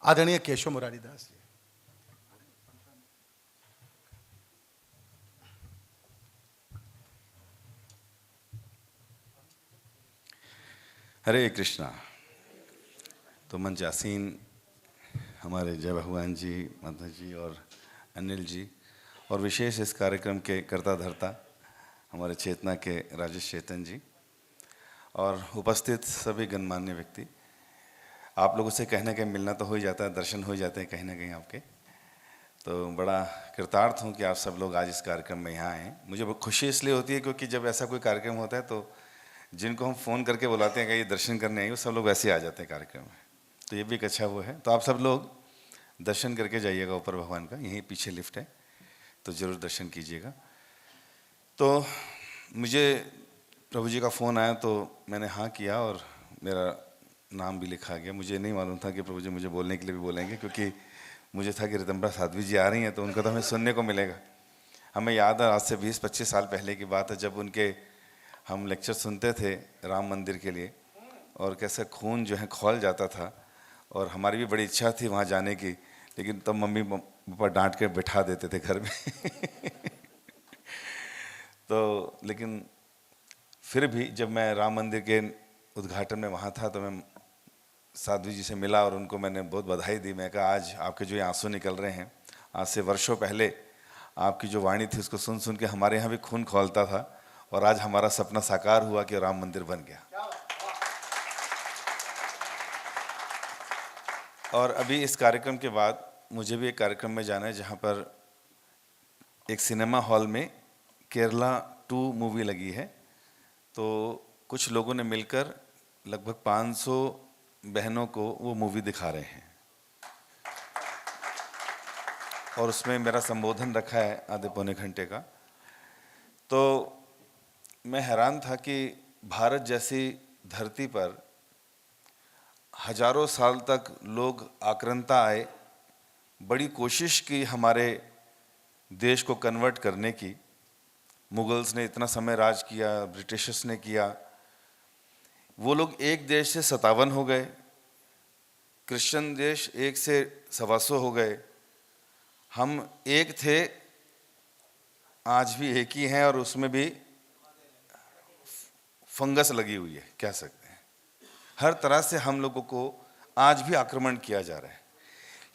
आदरणीय केशव मुरारी दास जी। हरे कृष्णा। तो मंच आसीन हमारे जय भगवान जी, माता जी और अनिल जी, और विशेष इस कार्यक्रम के कर्ता धर्ता हमारे चेतना के राजेश चेतन जी, और उपस्थित सभी गणमान्य व्यक्ति। आप लोगों से कहने के मिलना तो हो ही जाता है, दर्शन हो ही जाते हैं कहीं ना कहीं आपके। तो बड़ा कृतार्थ हूँ कि आप सब लोग आज इस कार्यक्रम में यहाँ आए। मुझे बहुत खुशी इसलिए होती है क्योंकि जब ऐसा कोई कार्यक्रम होता है तो जिनको हम फ़ोन करके बुलाते हैं कि ये दर्शन करने आइए, वो सब लोग वैसे ही आ जाते हैं कार्यक्रम में। तो ये भी एक अच्छा वो है। तो आप सब लोग दर्शन करके जाइएगा ऊपर भगवान का, यहीं पीछे लिफ्ट है, तो ज़रूर दर्शन कीजिएगा। तो मुझे प्रभु जी का फ़ोन आया तो मैंने हाँ किया और मेरा नाम भी लिखा गया। मुझे नहीं मालूम था कि प्रभु जी मुझे बोलने के लिए भी बोलेंगे, क्योंकि मुझे था कि रितंबरा साध्वी जी आ रही हैं तो उनका तो हमें सुनने को मिलेगा। हमें याद है आज से 20-25 साल पहले की बात है, जब उनके हम लेक्चर सुनते थे राम मंदिर के लिए, और कैसे खून जो है खौल जाता था, और हमारी भी बड़ी इच्छा थी वहाँ जाने की, लेकिन तब मम्मी पापा डांट के बिठा देते थे घर में तो लेकिन फिर भी जब मैं राम मंदिर के उद्घाटन में वहाँ था तो मैं साध्वी जी से मिला और उनको मैंने बहुत बधाई दी। मैं कहा आज आपके जो ये आंसू निकल रहे हैं, आज से वर्षों पहले आपकी जो वाणी थी उसको सुन सुन के हमारे यहाँ भी खून खौलता था, और आज हमारा सपना साकार हुआ कि राम मंदिर बन गया। और अभी इस कार्यक्रम के बाद मुझे भी एक कार्यक्रम में जाना है जहाँ पर एक सिनेमा हॉल में केरला 2 मूवी लगी है। तो कुछ लोगों ने मिलकर लगभग 500 बहनों को वो मूवी दिखा रहे हैं, और उसमें मेरा संबोधन रखा है आधे पौने घंटे का। तो मैं हैरान था कि भारत जैसी धरती पर हजारों साल तक लोग आक्रांता आए, बड़ी कोशिश की हमारे देश को कन्वर्ट करने की। मुगल्स ने इतना समय राज किया, ब्रिटिशर्स ने किया, वो लोग एक देश से 57 हो गए, क्रिश्चियन देश 1 से 125 हो गए, हम एक थे, आज भी एक ही हैं, और उसमें भी फंगस लगी हुई है कह सकते हैं। हर तरह से हम लोगों को आज भी आक्रमण किया जा रहा है।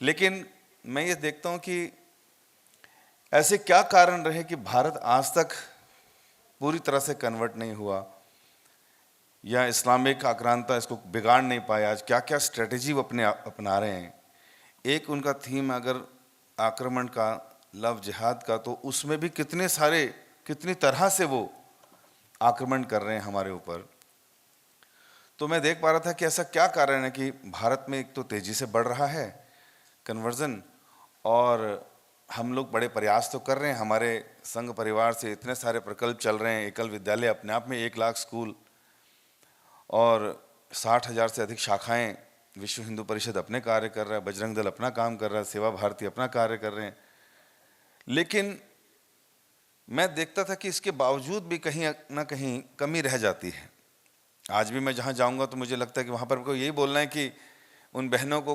लेकिन मैं ये देखता हूँ कि ऐसे क्या कारण रहे कि भारत आज तक पूरी तरह से कन्वर्ट नहीं हुआ, या इस्लामिक आक्रांता इसको बिगाड़ नहीं पाया। आज क्या क्या स्ट्रेटजी वो अपना रहे हैं। एक उनका थीम अगर आक्रमण का, लव जिहाद का, तो उसमें भी कितनी तरह से वो आक्रमण कर रहे हैं हमारे ऊपर। तो मैं देख पा रहा था कि ऐसा क्या कारण है कि भारत में एक तो तेजी से बढ़ रहा है कन्वर्जन, और हम लोग बड़े प्रयास तो कर रहे हैं, हमारे संघ परिवार से इतने सारे प्रकल्प चल रहे हैं, एकल विद्यालय अपने आप में 1 लाख स्कूल, और 60,000 से अधिक शाखाएं, विश्व हिंदू परिषद अपने कार्य कर रहा है, बजरंग दल अपना काम कर रहा है, सेवा भारती अपना कार्य कर रहे हैं। लेकिन मैं देखता था कि इसके बावजूद भी कहीं ना कहीं कमी रह जाती है। आज भी मैं जहाँ जाऊँगा तो मुझे लगता है कि वहाँ पर को यही बोलना है कि उन बहनों को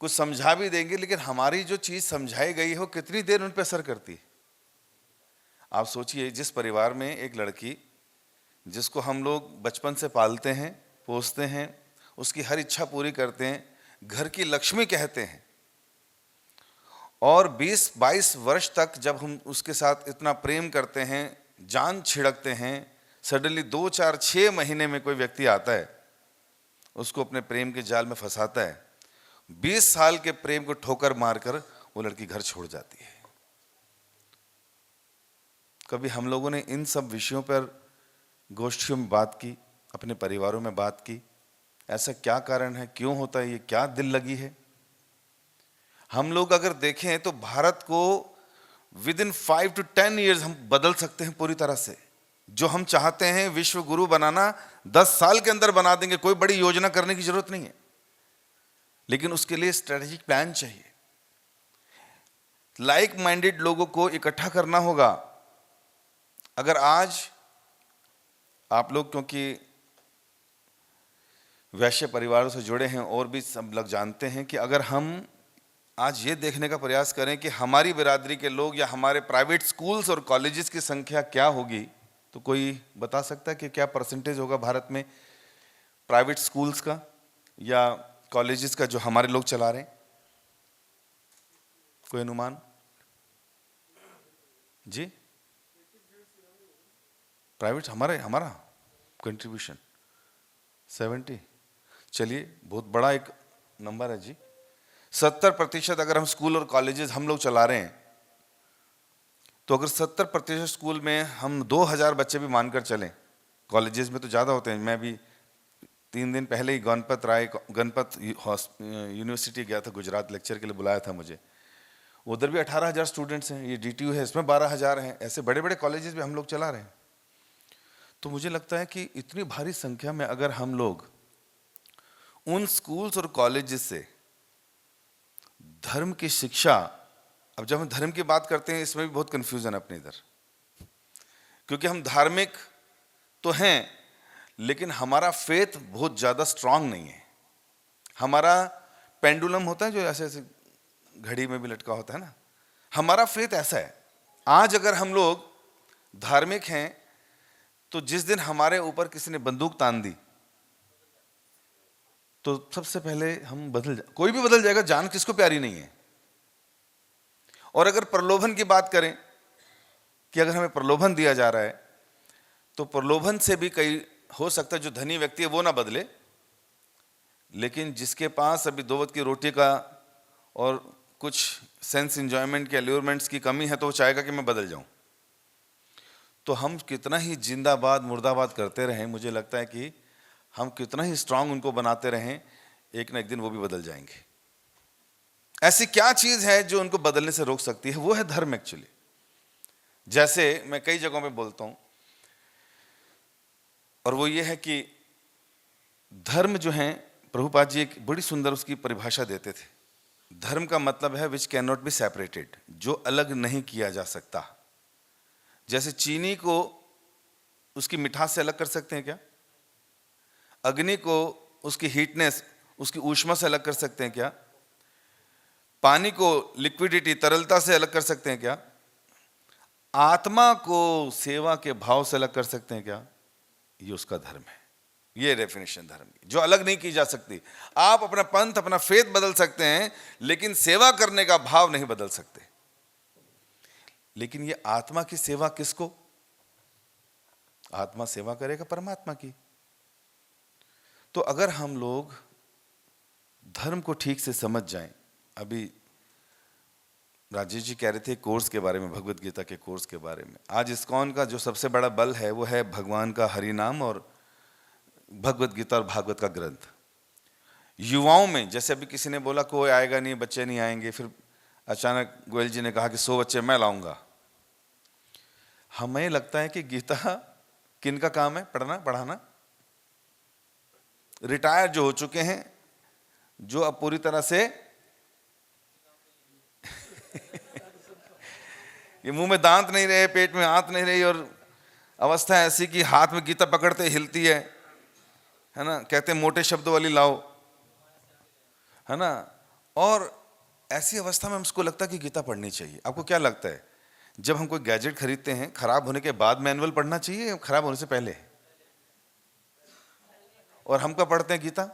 कुछ समझा भी देंगे, लेकिन हमारी जो चीज़ समझाई गई है वो कितनी देर उन पर असर करती है। आप सोचिए, जिस परिवार में एक लड़की जिसको हम लोग बचपन से पालते हैं, पोसते हैं, उसकी हर इच्छा पूरी करते हैं, घर की लक्ष्मी कहते हैं, और 20-22 वर्ष तक जब हम उसके साथ इतना प्रेम करते हैं, जान छिड़कते हैं, सडनली 2-4-6 महीने में कोई व्यक्ति आता है, उसको अपने प्रेम के जाल में फंसाता है, 20 साल के प्रेम को ठोकर मारकर वो लड़की घर छोड़ जाती है। कभी हम लोगों ने इन सब विषयों पर गोष्ठियों में बात की, अपने परिवारों में बात की, ऐसा क्या कारण है, क्यों होता है, ये क्या दिल लगी है। हम लोग अगर देखें तो भारत को विदिन 5 to 10 ईयर्स हम बदल सकते हैं पूरी तरह से। जो हम चाहते हैं विश्व गुरु बनाना, 10 साल के अंदर बना देंगे। कोई बड़ी योजना करने की जरूरत नहीं है, लेकिन उसके लिए स्ट्रेटेजिक प्लान चाहिए। लाइक माइंडेड लोगों को इकट्ठा करना होगा। अगर आज आप लोग, क्योंकि वैश्य परिवारों से जुड़े हैं और भी सब लोग जानते हैं कि अगर हम आज ये देखने का प्रयास करें कि हमारी बिरादरी के लोग या हमारे प्राइवेट स्कूल्स और कॉलेजेस की संख्या क्या होगी, तो कोई बता सकता है कि क्या परसेंटेज होगा भारत में प्राइवेट स्कूल्स का या कॉलेजेस का जो हमारे लोग चला रहे हैं? कोई अनुमान? जी, प्राइवेट हमारा कंट्रीब्यूशन 70। चलिए, बहुत बड़ा एक नंबर है जी। 70% अगर हम स्कूल और कॉलेजेस हम लोग चला रहे हैं, तो अगर 70% स्कूल में हम 2000 बच्चे भी मानकर चलें, कॉलेजेस में तो ज़्यादा होते हैं। मैं भी 3 दिन पहले ही गणपत यूनिवर्सिटी गया था, गुजरात लेक्चर के लिए बुलाया था मुझे। उधर भी 18,000 स्टूडेंट्स हैं। ये DTU है, इसमें 12,000 हैं। ऐसे बड़े बड़े कॉलेजेस भी हम लोग चला रहे हैं। तो मुझे लगता है कि इतनी भारी संख्या में अगर हम लोग उन स्कूल्स और कॉलेजेस से धर्म की शिक्षा, अब जब हम धर्म की बात करते हैं इसमें भी बहुत कंफ्यूजन है अपने इधर, क्योंकि हम धार्मिक तो हैं लेकिन हमारा फेथ बहुत ज़्यादा स्ट्रांग नहीं है। हमारा पेंडुलम होता है जो ऐसे ऐसे घड़ी में भी लटका होता है ना, हमारा फेथ ऐसा है। आज अगर हम लोग धार्मिक हैं तो जिस दिन हमारे ऊपर किसी ने बंदूक तान दी तो सबसे पहले हम कोई भी बदल जाएगा। जान किसको प्यारी नहीं है। और अगर प्रलोभन की बात करें कि अगर हमें प्रलोभन दिया जा रहा है तो प्रलोभन से भी कई हो सकता है जो धनी व्यक्ति है वो ना बदले, लेकिन जिसके पास अभी 2 वक्त की रोटी का और कुछ सेंस एंजॉयमेंट के अल्यूरमेंट्स की कमी है तो वो चाहेगा कि मैं बदल जाऊं। तो हम कितना ही जिंदाबाद मुर्दाबाद करते रहें, मुझे लगता है कि हम कितना ही स्ट्रांग उनको बनाते रहें, एक ना एक दिन वो भी बदल जाएंगे। ऐसी क्या चीज है जो उनको बदलने से रोक सकती है? वो है धर्म एक्चुअली। जैसे मैं कई जगहों पे बोलता हूं, और वो ये है कि धर्म जो है, प्रभुपाद जी एक बड़ी सुंदर उसकी परिभाषा देते थे। धर्म का मतलब है which can not be separated, जो अलग नहीं किया जा सकता। जैसे चीनी को उसकी मिठास से अलग कर सकते हैं क्या? अग्नि को उसकी हीटनेस, उसकी ऊष्मा से अलग कर सकते हैं क्या? पानी को लिक्विडिटी, तरलता से अलग कर सकते हैं क्या? आत्मा को सेवा के भाव से अलग कर सकते हैं क्या? ये उसका धर्म है। ये डेफिनेशन धर्म की, जो अलग नहीं की जा सकती। आप अपना पंथ, अपना फेथ बदल सकते हैं लेकिन सेवा करने का भाव नहीं बदल सकते। लेकिन ये आत्मा की सेवा किसको? आत्मा सेवा करेगा परमात्मा की। तो अगर हम लोग धर्म को ठीक से समझ जाएं, अभी राजेश जी कह रहे थे कोर्स के बारे में, भगवत गीता के कोर्स के बारे में। आज इस्कॉन का जो सबसे बड़ा बल है वो है भगवान का हरि नाम और भगवत गीता और भागवत का ग्रंथ। युवाओं में जैसे अभी किसी ने बोला कोई आएगा नहीं, बच्चे नहीं आएंगे, फिर अचानक गोयल जी ने कहा कि 100 बच्चे मैं लाऊंगा। हमें लगता है कि गीता किन का काम है? पढ़ना, पढ़ाना। रिटायर जो हो चुके हैं, जो अब पूरी तरह से ये मुंह में दांत नहीं रहे, पेट में आंत नहीं रही, और अवस्था ऐसी कि हाथ में गीता पकड़ते हिलती है ना। कहते हैं मोटे शब्दों वाली लाओ, है ना। और ऐसी अवस्था में हमको लगता है कि गीता पढ़नी चाहिए। आपको क्या लगता है, जब हम कोई गैजेट खरीदते हैं, खराब होने के बाद मैनुअल पढ़ना चाहिए या खराब होने से पहले? और हम कब पढ़ते हैं गीता?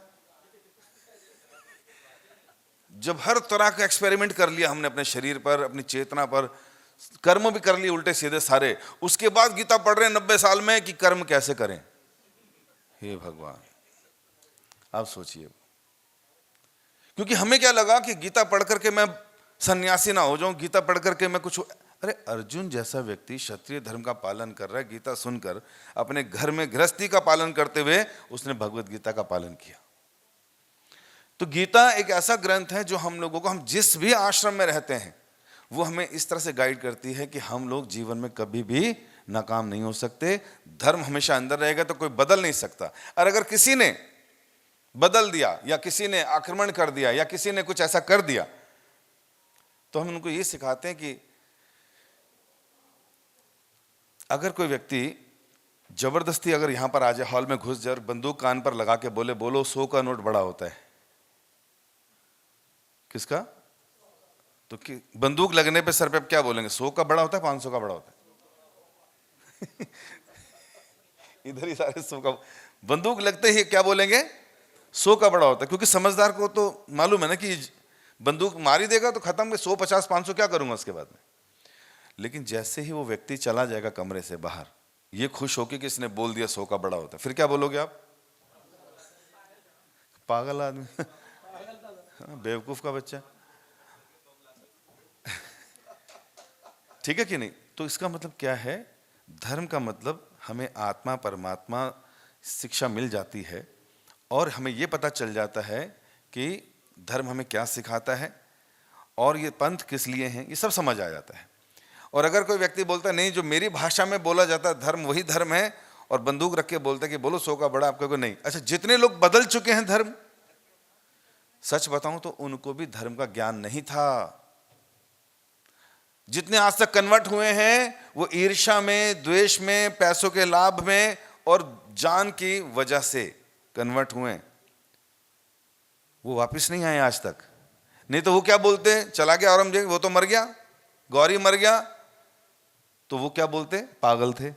जब हर तरह का एक्सपेरिमेंट कर लिया हमने अपने शरीर पर, अपनी चेतना पर, कर्म भी कर लिए उल्टे सीधे सारे, उसके बाद गीता पढ़ रहे हैं 90 साल में कि कर्म कैसे करें। हे भगवान, आप सोचिए। क्योंकि हमें क्या लगा कि गीता पढ़ करके मैं सन्यासी ना हो जाऊं, गीता पढ़ करके मैं कुछ। अरे अर्जुन जैसा व्यक्ति क्षत्रिय धर्म का पालन कर रहा है, गीता सुनकर अपने घर में गृहस्थी का पालन करते हुए उसने भगवत गीता का पालन किया। तो गीता एक ऐसा ग्रंथ है जो हम लोगों को, हम जिस भी आश्रम में रहते हैं, वो हमें इस तरह से गाइड करती है कि हम लोग जीवन में कभी भी नाकाम नहीं हो सकते। धर्म हमेशा अंदर रहेगा तो कोई बदल नहीं सकता। और अगर किसी ने बदल दिया या किसी ने आक्रमण कर दिया या किसी ने कुछ ऐसा कर दिया, तो हम उनको ये सिखाते हैं कि अगर कोई व्यक्ति जबरदस्ती अगर यहां पर आ जाए, हॉल में घुस जाए और बंदूक कान पर लगा के बोले बोलो 100 का नोट बड़ा होता है, किसका? तो कि बंदूक लगने पे सर पे क्या बोलेंगे? 100 का बड़ा होता है, 500 का बड़ा होता है? इधर ही सारे 100 का, बंदूक लगते ही क्या बोलेंगे? 100 का बड़ा होता है, क्योंकि समझदार को तो मालूम है ना कि बंदूक मार ही देगा तो खत्म, 100 50 500 क्या करूंगा उसके बाद में। लेकिन जैसे ही वो व्यक्ति चला जाएगा कमरे से बाहर, ये खुश होके कि इसने बोल दिया 100 का बड़ा होता है, फिर क्या बोलोगे आप? पागल आदमी, बेवकूफ का बच्चा। ठीक है कि नहीं? तो इसका मतलब क्या है? धर्म का मतलब हमें आत्मा परमात्मा शिक्षा मिल जाती है और हमें यह पता चल जाता है कि धर्म हमें क्या सिखाता है और ये पंथ किस लिए हैं, ये सब समझ आ जाता है। और अगर कोई व्यक्ति बोलता है नहीं, जो मेरी भाषा में बोला जाता है धर्म वही धर्म है, और बंदूक रख के बोलता है कि बोलो 100 का बड़ा, आपको नहीं। अच्छा, जितने लोग बदल चुके हैं धर्म, सच बताऊं तो उनको भी धर्म का ज्ञान नहीं था। जितने आज तक कन्वर्ट हुए हैं वो ईर्ष्या में, द्वेष में, पैसों के लाभ में और जान की वजह से कन्वर्ट हुए, वो वापस नहीं आए आज तक। नहीं तो वो क्या बोलते? चला गया औरंगजेब, वो तो मर गया, गौरी मर गया, तो वो क्या बोलते? पागल थे,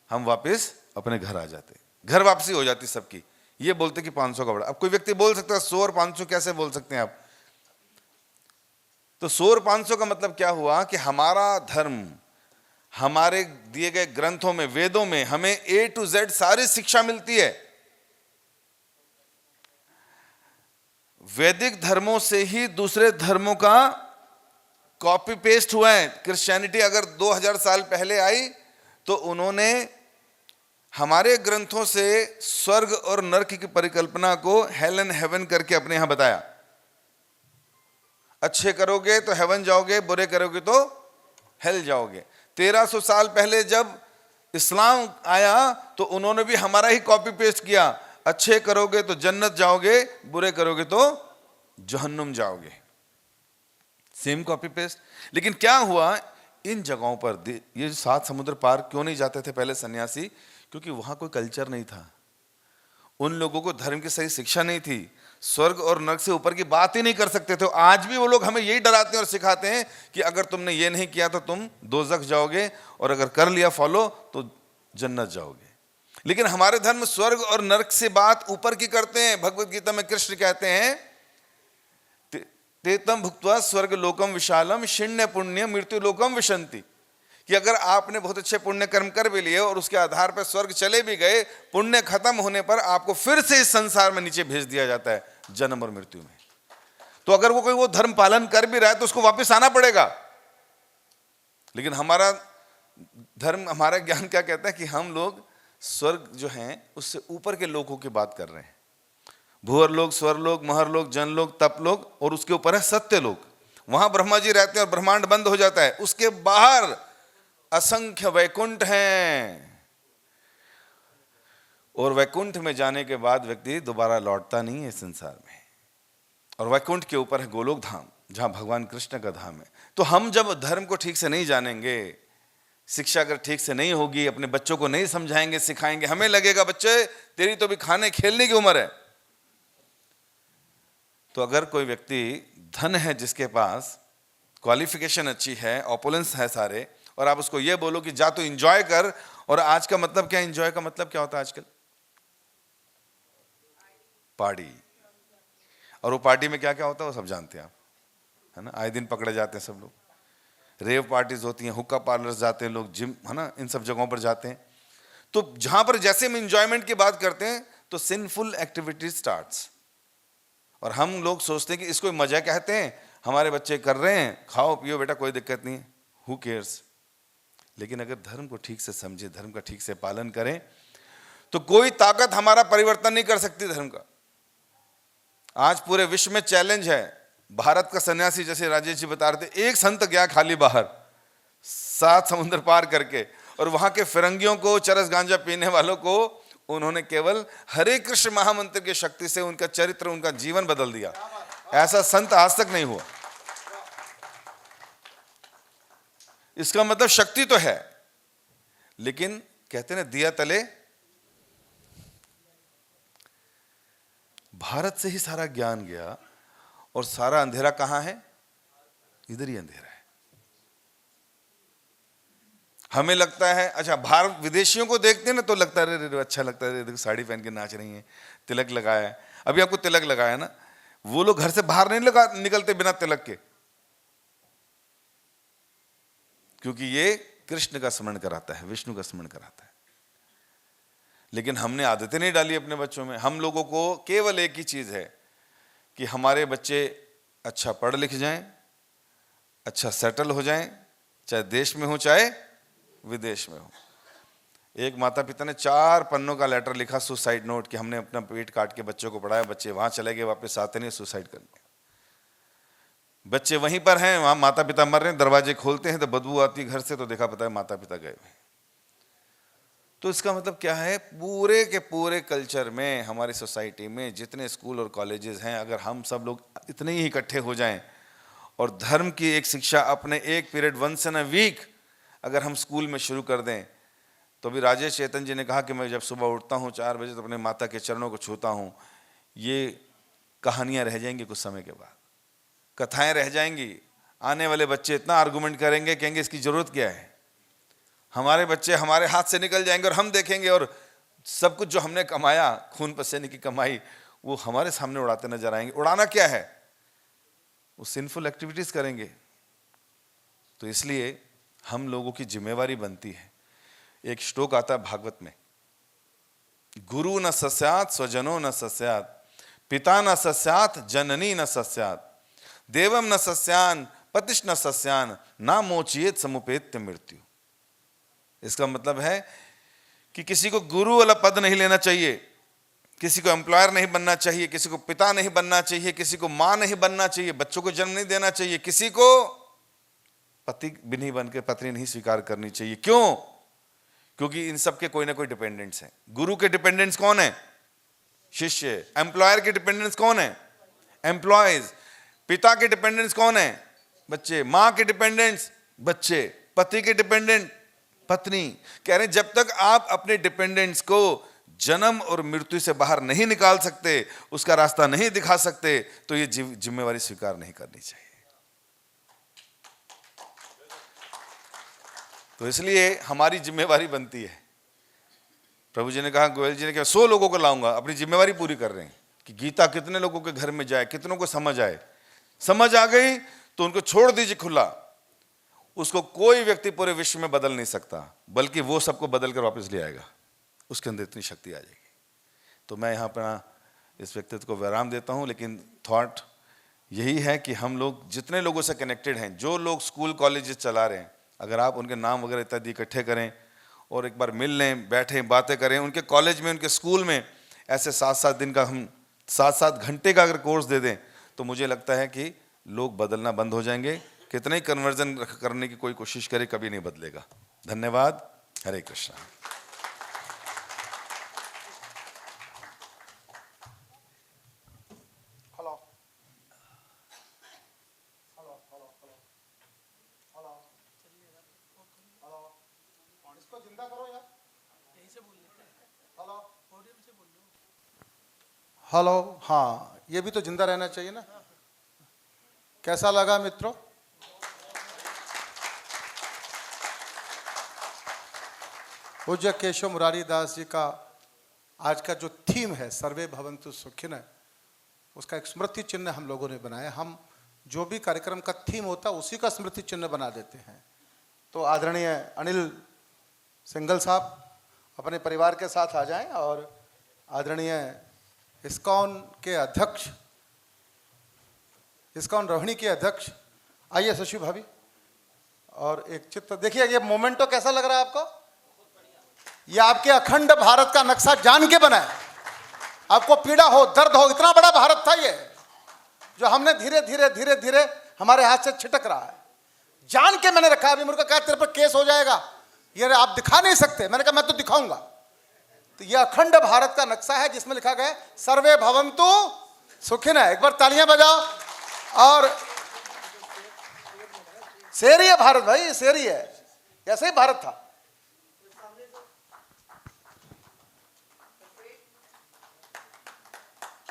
हम वापस अपने घर आ जाते, घर वापसी हो जाती सबकी। ये बोलते कि 500 का बड़ा। अब कोई व्यक्ति बोल सकता है 100 और 500 कैसे बोल सकते हैं आप? तो 100 और 500 का मतलब क्या हुआ कि हमारा धर्म, हमारे दिए गए ग्रंथों में, वेदों में हमें A to Z सारी शिक्षा मिलती है। वैदिक धर्मों से ही दूसरे धर्मों का कॉपी पेस्ट हुआ है। क्रिश्चियनिटी अगर 2000 साल पहले आई तो उन्होंने हमारे ग्रंथों से स्वर्ग और नरक की परिकल्पना को हेल एंड हेवन करके अपने यहां बताया। अच्छे करोगे तो हेवन जाओगे, बुरे करोगे तो हेल जाओगे। 1300 साल पहले जब इस्लाम आया तो उन्होंने भी हमारा ही कॉपी पेस्ट किया। अच्छे करोगे तो जन्नत जाओगे, बुरे करोगे तो जहन्नुम जाओगे। Same copy paste. लेकिन क्या हुआ इन जगहों पर, ये 7 समुद्र पार क्यों नहीं जाते थे पहले सन्यासी? क्योंकि वहां कोई कल्चर नहीं था, उन लोगों को धर्म की सही शिक्षा नहीं थी, स्वर्ग और नरक से ऊपर की बात ही नहीं कर सकते थे। आज भी वो लोग हमें यही डराते हैं और सिखाते हैं कि अगर तुमने ये नहीं किया तो तुम दोजख जाओगे, और अगर कर लिया फॉलो तो जन्नत जाओगे। लेकिन हमारे धर्म स्वर्ग और नरक से बात ऊपर की करते हैं। भगवत गीता में कृष्ण कहते हैं तेतम भुक्त्वा स्वर्ग लोकम विशालम शिण्य पुण्य मृत्यु लोकम विशंति, कि अगर आपने बहुत अच्छे पुण्य कर्म कर भी लिए और उसके आधार पर स्वर्ग चले भी गए, पुण्य खत्म होने पर आपको फिर से इस संसार में नीचे भेज दिया जाता है, जन्म और मृत्यु में। तो अगर वो कोई वो धर्म पालन कर भी रहा है तो उसको वापस आना पड़ेगा। लेकिन हमारा धर्म, हमारा ज्ञान क्या कहता है कि हम लोग स्वर्ग जो हैं उससे ऊपर के लोगों की बात कर रहे हैं। भूअर लोग, स्वर लोग, महर लोग, जन लोग, तप लोग, और उसके ऊपर है सत्य लोग। वहां ब्रह्मा जी रहते हैं और ब्रह्मांड बंद हो जाता है। उसके बाहर असंख्य वैकुंठ हैं, और वैकुंठ में जाने के बाद व्यक्ति दोबारा लौटता नहीं है संसार में। और वैकुंठ के ऊपर है गोलोक धाम, जहां भगवान कृष्ण का धाम है। तो हम जब धर्म को ठीक से नहीं जानेंगे, शिक्षा अगर ठीक से नहीं होगी, अपने बच्चों को नहीं समझाएंगे, सिखाएंगे, हमें लगेगा बच्चे तेरी तो भी खाने खेलने की उम्र है। तो अगर कोई व्यक्ति धन है, जिसके पास क्वालिफिकेशन अच्छी है, ऑपुलेंस है सारे, और आप उसको ये बोलो कि जा तो एंजॉय कर, और आज का मतलब क्या, एंजॉय का मतलब क्या होता है आजकल? पार्टी। और वो पार्टी में क्या क्या होता है वो सब जानते हैं आप, है ना? आए दिन पकड़े जाते हैं सब लोग, रेव पार्टीज होती हैं, हुक्का पार्लर्स जाते हैं लोग, जिम, है ना, इन सब जगहों पर जाते हैं। तो जहां पर जैसे हम एंजॉयमेंट की बात करते हैं तो सिंफुल एक्टिविटी स्टार्ट्स, और हम लोग सोचते हैं कि इसको मजा कहते हैं, हमारे बच्चे कर रहे हैं, खाओ पियो बेटा, कोई दिक्कत नहीं है, हु केयर्स। लेकिन अगर धर्म को ठीक से समझे, धर्म का ठीक से पालन करें, तो कोई ताकत हमारा परिवर्तन नहीं कर सकती धर्म का। आज पूरे विश्व में चैलेंज है। भारत का सन्यासी, जैसे राजेश जी बता रहे थे, एक संत गया खाली बाहर 7 समुद्र पार करके, और वहां के फिरंगियों को, चरस गांजा पीने वालों को उन्होंने केवल हरे कृष्ण महामंत्र की शक्ति से उनका चरित्र, उनका जीवन बदल दिया। ऐसा संत आज तक नहीं हुआ। इसका मतलब शक्ति तो है, लेकिन कहते हैं दिया तले भारत से ही सारा ज्ञान गया और सारा अंधेरा कहां है? इधर ही अंधेरा है। हमें लगता है, अच्छा भारत विदेशियों को देखते हैं ना तो लगता है अरे अच्छा लगता है, देखो साड़ी पहन के नाच रही हैं, तिलक लगाया है। अभी आपको तिलक लगाया ना, वो लोग घर से बाहर नहीं निकलते बिना तिलक के, क्योंकि ये कृष्ण का स्मरण कराता है, विष्णु का स्मरण कराता है। लेकिन हमने आदतें नहीं डाली अपने बच्चों में। हम लोगों को केवल एक ही चीज है कि हमारे बच्चे अच्छा पढ़ लिख जाएं, अच्छा सेटल हो जाएं, चाहे देश में हो चाहे विदेश में हो। एक माता पिता ने 4 पन्नों का लेटर लिखा, सुसाइड नोट, कि हमने अपना पेट काट के बच्चों को पढ़ाया, बच्चे वहां चले गए, वापस आते नहीं, सुसाइड कर लिया। बच्चे वहीं पर हैं, वहां माता पिता मर रहे हैं, दरवाजे खोलते हैं तो बदबू आती है घर से, तो देखा पता है माता पिता गए हुए। तो इसका मतलब क्या है? पूरे के पूरे कल्चर में, हमारी सोसाइटी में जितने स्कूल और कॉलेजेस हैं, अगर हम सब लोग इतने ही इकट्ठे हो जाएं और धर्म की एक शिक्षा अपने एक period once in a week अगर हम स्कूल में शुरू कर दें, तो अभी राजेश चेतन जी ने कहा कि मैं जब सुबह उठता हूँ 4 बजे तो अपने माता के चरणों को छूता हूँ। ये कहानियाँ रह जाएंगी कुछ समय के बाद, कथाएं रह जाएंगी। आने वाले बच्चे इतना आर्गुमेंट करेंगे, कहेंगे इसकी जरूरत क्या है। हमारे बच्चे हमारे हाथ से निकल जाएंगे और हम देखेंगे और सब कुछ जो हमने कमाया, खून पसीने की कमाई, वो हमारे सामने उड़ाते नजर आएंगे। उड़ाना क्या है? वो सिंफुल एक्टिविटीज करेंगे। तो इसलिए हम लोगों की जिम्मेवारी बनती है। एक श्लोक आता है भागवत में, गुरु न सस्यात् स्वजनो न सस्यात्, पिता न सस्यात् जननी न सस्यात्, देवम न सस्यान पतिश न सस्यान, ना मोचियेत समुपेत्य मृत्यु। इसका मतलब है कि किसी को गुरु वाला पद नहीं लेना चाहिए, किसी को एम्प्लॉयर नहीं बनना चाहिए, किसी को पिता नहीं बनना चाहिए, किसी को मां नहीं बनना चाहिए, बच्चों को जन्म नहीं देना चाहिए, किसी को पति भी नहीं बनकर पत्नी नहीं स्वीकार करनी चाहिए। क्यों? क्योंकि इन सब के कोई ना कोई डिपेंडेंट्स हैं। गुरु के डिपेंडेंट्स कौन है? शिष्य। एम्प्लॉयर के डिपेंडेंट्स कौन है? एम्प्लॉयज। पिता के डिपेंडेंट्स कौन है? बच्चे। मां के डिपेंडेंट्स बच्चे। पति के डिपेंडेंट पत्नी। कह रहे हैं जब तक आप अपने डिपेंडेंट्स को जन्म और मृत्यु से बाहर नहीं निकाल सकते, उसका रास्ता नहीं दिखा सकते, तो ये जिम्मेवारी स्वीकार नहीं करनी चाहिए। तो इसलिए हमारी जिम्मेवारी बनती है। प्रभु जी ने कहा, गोयल जी ने कहा 100 लोगों को लाऊंगा, अपनी जिम्मेवारी पूरी कर रहे हैं कि गीता कितने लोगों के घर में जाए, कितनों को समझ आए। समझ आ गई तो उनको छोड़ दीजिए खुला। उसको कोई व्यक्ति पूरे विश्व में बदल नहीं सकता, बल्कि वो सबको बदल कर वापस ले आएगा। उसके अंदर इतनी शक्ति आ जाएगी। तो मैं यहाँ पर इस व्यक्तित्व को विराम देता हूँ, लेकिन थॉट यही है कि हम लोग जितने लोगों से कनेक्टेड हैं, जो लोग स्कूल कॉलेजेस चला रहे हैं, अगर आप उनके नाम वगैरह इत्यादि इकट्ठे करें और एक बार मिल लें, बैठें, बातें करें, उनके कॉलेज में, उनके स्कूल में ऐसे 7-7 दिन का, हम 7-7 घंटे का अगर कोर्स दे दें, तो मुझे लगता है कि लोग बदलना बंद हो जाएंगे। कितना ही कन्वर्जन करने की कोई कोशिश करे, कभी नहीं बदलेगा। धन्यवाद। हरे कृष्णा। हेलो। हाँ, ये भी तो जिंदा रहना चाहिए ना। कैसा लगा मित्रों? पूज्य केशव मुरारी दास जी का आज का जो थीम है, सर्वे भवन्तु सुखिनः, उसका एक स्मृति चिन्ह हम लोगों ने बनाया। हम जो भी कार्यक्रम का थीम होता है उसी का स्मृति चिन्ह बना देते हैं। तो आदरणीय अनिल सिंघल साहब अपने परिवार के साथ आ जाएं और आदरणीय इस्कॉन के अध्यक्ष, इस्कॉन रोहिणी के अध्यक्ष, आइए शशि भाभी। और एक चित्र देखिए, ये मोमेंटो कैसा लग रहा है आपको? ये आपके अखंड भारत का नक्शा जान के बना है। आपको पीड़ा हो, दर्द हो, इतना बड़ा भारत था ये, जो हमने धीरे धीरे धीरे धीरे हमारे हाथ से छिटक रहा है। जान के मैंने रखा। अभी मुझे कहा तेरे पर केस हो जाएगा, ये आप दिखा नहीं सकते। मैंने कहा मैं तो दिखाऊंगा। तो यह अखंड भारत का नक्शा है जिसमें लिखा गया है सर्वे भवन्तु सुखिनः। एक बार तालियां बजाओ। और शेर ही है भारत भाई, शेर ही है, ऐसे ही भारत था।